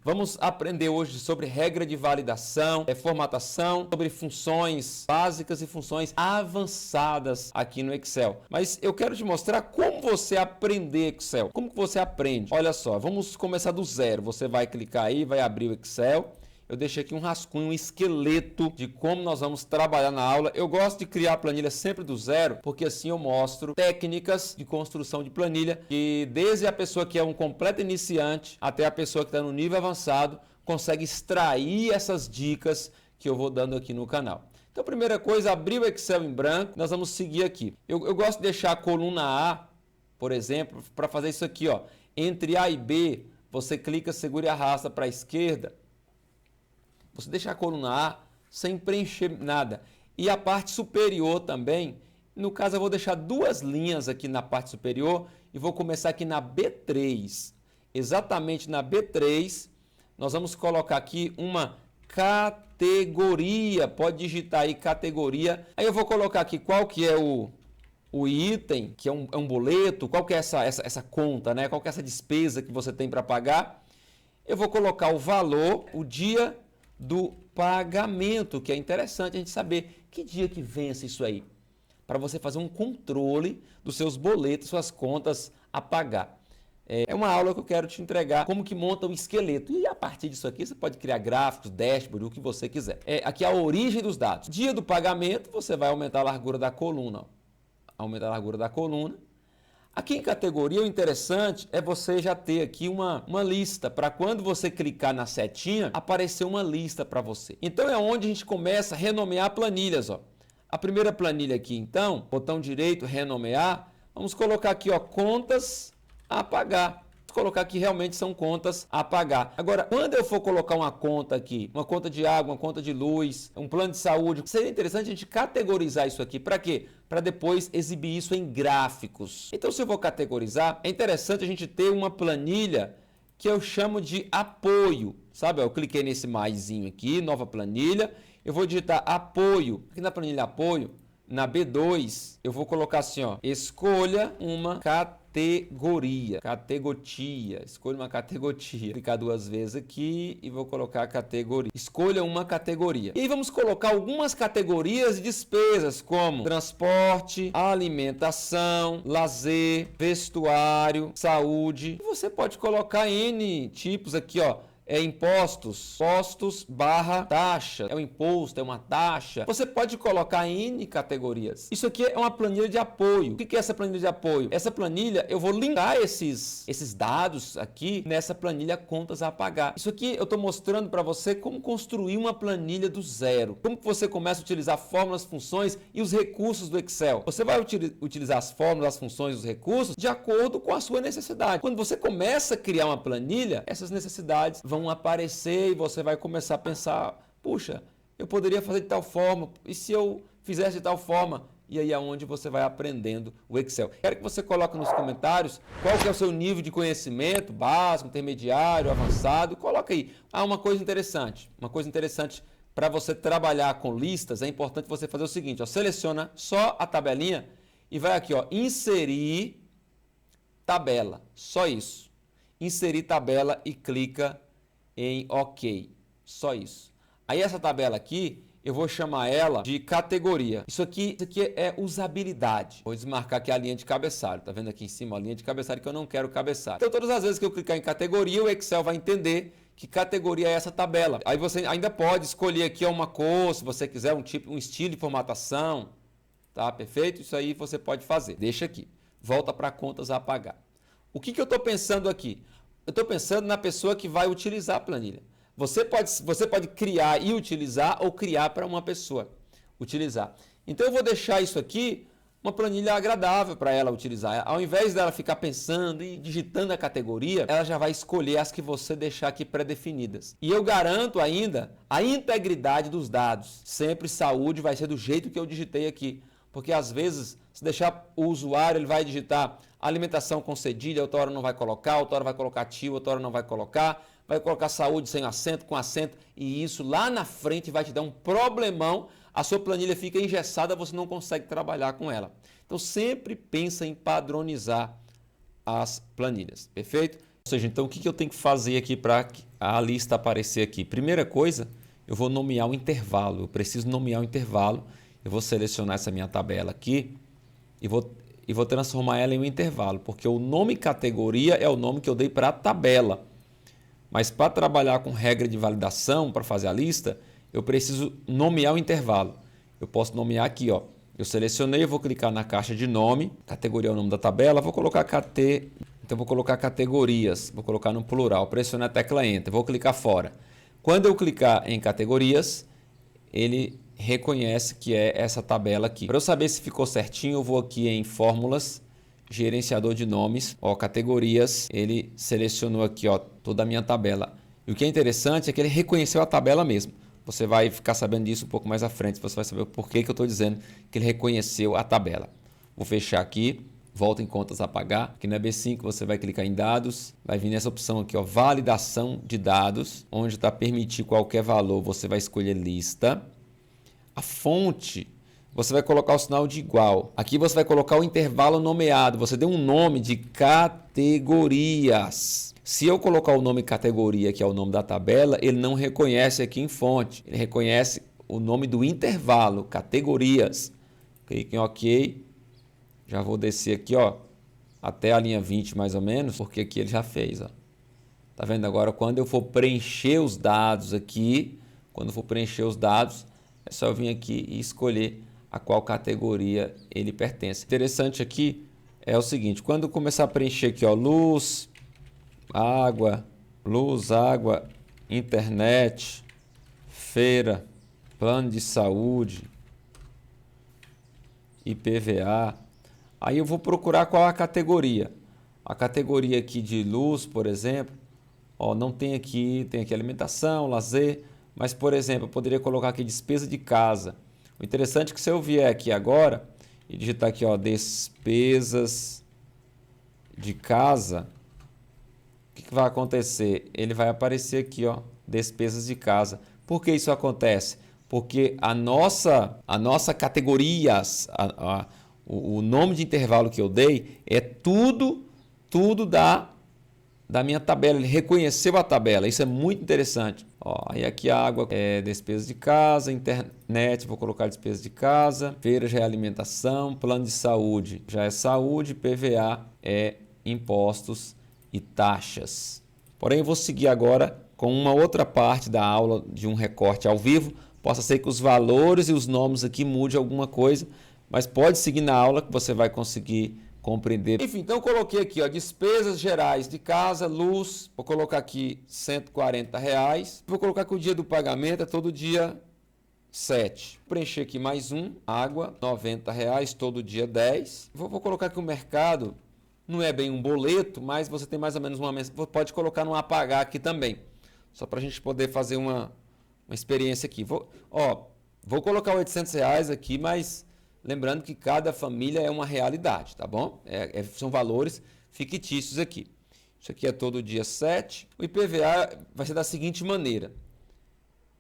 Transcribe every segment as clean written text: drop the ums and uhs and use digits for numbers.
Vamos aprender hoje sobre regra de validação, formatação, sobre funções básicas e funções avançadas aqui no Excel. Mas eu quero te mostrar como você aprender Excel. Como que você aprende? Olha só, vamos começar do zero. Você vai clicar aí, vai abrir o Excel. Eu deixei aqui um rascunho, um esqueleto de como nós vamos trabalhar na aula. Eu gosto de criar a planilha sempre do zero, porque assim eu mostro técnicas de construção de planilha que desde a pessoa que é um completo iniciante até a pessoa que está no nível avançado consegue extrair essas dicas que eu vou dando aqui no canal. Então, primeira coisa, abrir o Excel em branco, nós vamos seguir aqui. Eu gosto de deixar a coluna A, por exemplo, para fazer isso aqui, ó. Entre A e B, você clica, segura e arrasta para a esquerda. Você deixa a coluna A sem preencher nada. E a parte superior também, no caso eu vou deixar duas linhas aqui na parte superior e vou começar aqui na B3. Exatamente na B3, nós vamos colocar aqui uma categoria. Pode digitar aí categoria. Aí eu vou colocar aqui qual que é o item, que é um boleto, qual que é essa conta, né? Qual que é essa despesa que você tem para pagar. Eu vou colocar o valor, o dia do pagamento, que é interessante a gente saber que dia que vence isso aí, para você fazer um controle dos seus boletos, suas contas a pagar. É uma aula que eu quero te entregar como que monta um esqueleto e a partir disso aqui você pode criar gráficos, dashboard, o que você quiser. Aqui é a origem dos dados. Dia do pagamento, você vai aumentar a largura da coluna. Ó. Aumentar a largura da coluna. Aqui em categoria, o interessante é você já ter aqui uma lista, para quando você clicar na setinha, aparecer uma lista para você. Então é onde a gente começa a renomear planilhas. Ó. A primeira planilha aqui, então, botão direito, renomear, vamos colocar aqui, ó, contas a pagar. Vou colocar que realmente são contas a pagar. Agora, quando eu for colocar uma conta aqui, uma conta de água, uma conta de luz, um plano de saúde, seria interessante a gente categorizar isso aqui. Para quê? Para depois exibir isso em gráficos. Então, se eu vou categorizar, é interessante a gente ter uma planilha que eu chamo de apoio. Sabe, eu cliquei nesse maisinho aqui, nova planilha, eu vou digitar apoio. Aqui na planilha apoio, na B2, eu vou colocar assim, ó, escolha uma categoria, escolha uma categoria, clicar duas vezes aqui e vou colocar categoria, escolha uma categoria. E aí vamos colocar algumas categorias de despesas como transporte, alimentação, lazer, vestuário, saúde. E você pode colocar N tipos aqui, ó. Impostos, postos barra taxa, é um imposto, é uma taxa. Você pode colocar N categorias. Isso aqui é uma planilha de apoio. O que é essa planilha de apoio? Essa planilha, eu vou linkar esses dados aqui nessa planilha contas a pagar. Isso aqui eu estou mostrando para você como construir uma planilha do zero. Como que você começa a utilizar fórmulas, funções e os recursos do Excel. Você vai utilizar as fórmulas, as funções e os recursos de acordo com a sua necessidade. Quando você começa a criar uma planilha, essas necessidades vão aparecer e você vai começar a pensar, puxa, eu poderia fazer de tal forma, e se eu fizesse de tal forma? E aí é onde você vai aprendendo o Excel. Quero que você coloque nos comentários qual que é o seu nível de conhecimento, básico, intermediário, avançado. Coloca aí. Uma coisa interessante para você trabalhar com listas, é importante você fazer o seguinte, ó, seleciona só a tabelinha e vai aqui, ó, inserir tabela, só isso. Inserir tabela e clica em OK, só isso. Aí essa tabela aqui, eu vou chamar ela de categoria. Isso aqui é usabilidade. Vou desmarcar aqui a linha de cabeçalho. Tá vendo aqui em cima a linha de cabeçalho que eu não quero cabeçalho. Então todas as vezes que eu clicar em categoria, o Excel vai entender que categoria é essa tabela. Aí você ainda pode escolher aqui uma cor, se você quiser um estilo de formatação. Tá, perfeito? Isso aí você pode fazer. Deixa aqui. Volta para contas a pagar. O que eu estou pensando aqui? Eu estou pensando na pessoa que vai utilizar a planilha. Você pode criar e utilizar ou criar para uma pessoa utilizar. Então eu vou deixar isso aqui uma planilha agradável para ela utilizar. Ao invés dela ficar pensando e digitando a categoria, ela já vai escolher as que você deixar aqui pré-definidas. E eu garanto ainda a integridade dos dados. Sempre saúde vai ser do jeito que eu digitei aqui. Porque às vezes, se deixar o usuário, ele vai digitar alimentação com cedilha, outra hora não vai colocar, outra hora vai colocar tio, outra hora não vai colocar saúde sem acento, com acento, e isso lá na frente vai te dar um problemão, a sua planilha fica engessada, você não consegue trabalhar com ela. Então sempre pensa em padronizar as planilhas, perfeito? Ou seja, então o que eu tenho que fazer aqui para a lista aparecer aqui? Primeira coisa, eu vou nomear o intervalo. Eu preciso nomear o intervalo. Eu vou selecionar essa minha tabela aqui e vou transformar ela em um intervalo, porque o nome categoria é o nome que eu dei para a tabela. Mas para trabalhar com regra de validação, para fazer a lista, eu preciso nomear o intervalo. Eu posso nomear aqui, ó. Eu selecionei, eu vou clicar na caixa de nome, categoria é o nome da tabela, vou colocar então vou colocar categorias, vou colocar no plural, pressionar a tecla Enter, vou clicar fora. Quando eu clicar em categorias, ele reconhece que é essa tabela aqui. Para eu saber se ficou certinho, eu vou aqui em fórmulas, gerenciador de nomes, ó, categorias, ele selecionou aqui, ó, toda a minha tabela. E o que é interessante é que ele reconheceu a tabela mesmo. Você vai ficar sabendo disso um pouco mais à frente, você vai saber o porquê que eu estou dizendo que ele reconheceu a tabela. Vou fechar aqui, volta em contas a pagar. Aqui no EB5 você vai clicar em dados, vai vir nessa opção aqui, ó, validação de dados, onde está permitir qualquer valor, você vai escolher lista. A fonte, você vai colocar o sinal de igual. Aqui você vai colocar o intervalo nomeado. Você deu um nome de categorias. Se eu colocar o nome categoria, que é o nome da tabela, ele não reconhece aqui em fonte. Ele reconhece o nome do intervalo, categorias. Clique em OK. Já vou descer aqui, ó, até a linha 20 mais ou menos, porque aqui ele já fez, ó. Tá vendo agora? Quando eu for preencher os dados aqui, é só eu vir aqui e escolher a qual categoria ele pertence. Interessante aqui é o seguinte, quando eu começar a preencher aqui, ó, luz, água, internet, feira, plano de saúde, IPVA, aí eu vou procurar qual a categoria. A categoria aqui de luz, por exemplo, ó, não tem aqui, tem aqui alimentação, lazer, mas, por exemplo, eu poderia colocar aqui despesa de casa. O interessante é que se eu vier aqui agora e digitar aqui, ó, despesas de casa, o que vai acontecer? Ele vai aparecer aqui, ó, despesas de casa. Por que isso acontece? Porque a nossa categorias, o nome de intervalo que eu dei é tudo da minha tabela. Ele reconheceu a tabela. Isso é muito interessante. Ó, aí aqui a água é despesa de casa, internet, vou colocar despesa de casa, feira já é alimentação, plano de saúde já é saúde, PVA é impostos e taxas. Porém, eu vou seguir agora com uma outra parte da aula de um recorte ao vivo. Possa ser que os valores e os nomes aqui mudem alguma coisa, mas pode seguir na aula que você vai conseguir compreender. Enfim, então eu coloquei aqui, ó, despesas gerais de casa, luz, vou colocar aqui R$140. Vou colocar que o dia do pagamento é todo dia 7. Vou preencher aqui mais um, água, R$90, todo dia 10. Vou colocar que o mercado não é bem um boleto, mas você tem mais ou menos uma mensagem. Pode colocar no apagar aqui também, só para a gente poder fazer uma experiência aqui. Vou colocar R$800 aqui, mas lembrando que cada família é uma realidade, tá bom? São valores fictícios aqui. Isso aqui é todo dia 7. O IPVA vai ser da seguinte maneira.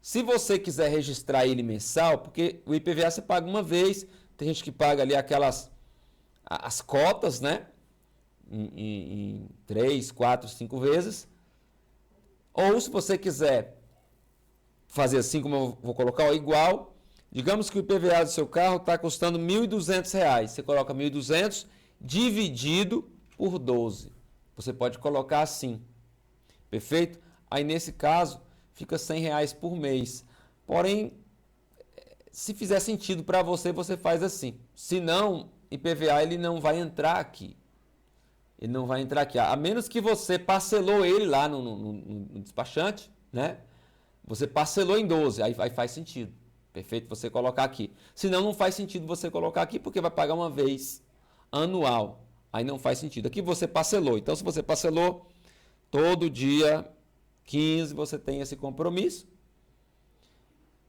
Se você quiser registrar ele mensal, porque o IPVA você paga uma vez, tem gente que paga ali as cotas, né? Em 3, 4, 5 vezes. Ou se você quiser fazer assim como eu vou colocar, ó, igual. Digamos que o IPVA do seu carro está custando R$1.200. Você coloca 1.200 dividido por 12. Você pode colocar assim. Perfeito? Aí nesse caso fica R$100 por mês. Porém, se fizer sentido para você, você faz assim. Se não, IPVA ele não vai entrar aqui. Ele não vai entrar aqui. A menos que você parcelou ele lá no despachante, né? Você parcelou em 12, aí faz sentido. Perfeito? Você colocar aqui. Senão não faz sentido você colocar aqui, porque vai pagar uma vez anual. Aí não faz sentido. Aqui você parcelou. Então, se você parcelou, todo dia 15 você tem esse compromisso.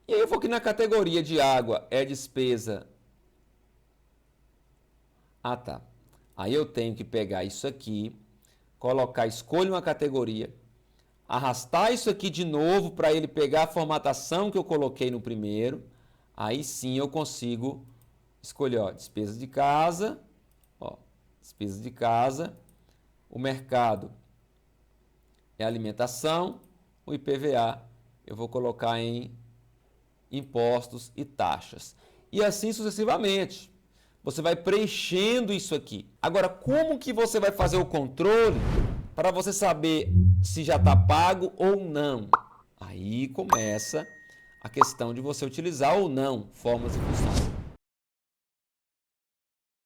E aí eu vou aqui na categoria de água, é despesa. Ah, tá. Aí eu tenho que pegar isso aqui, colocar, escolho uma categoria, arrastar isso aqui de novo para ele pegar a formatação que eu coloquei no primeiro. Aí sim eu consigo escolher, ó, despesas de casa, ó, despesas de casa, o mercado é alimentação, o IPVA eu vou colocar em impostos e taxas. E assim sucessivamente. Você vai preenchendo isso aqui. Agora, como que você vai fazer o controle para você saber se já está pago ou não? Aí começa a questão de você utilizar ou não fórmulas e funções.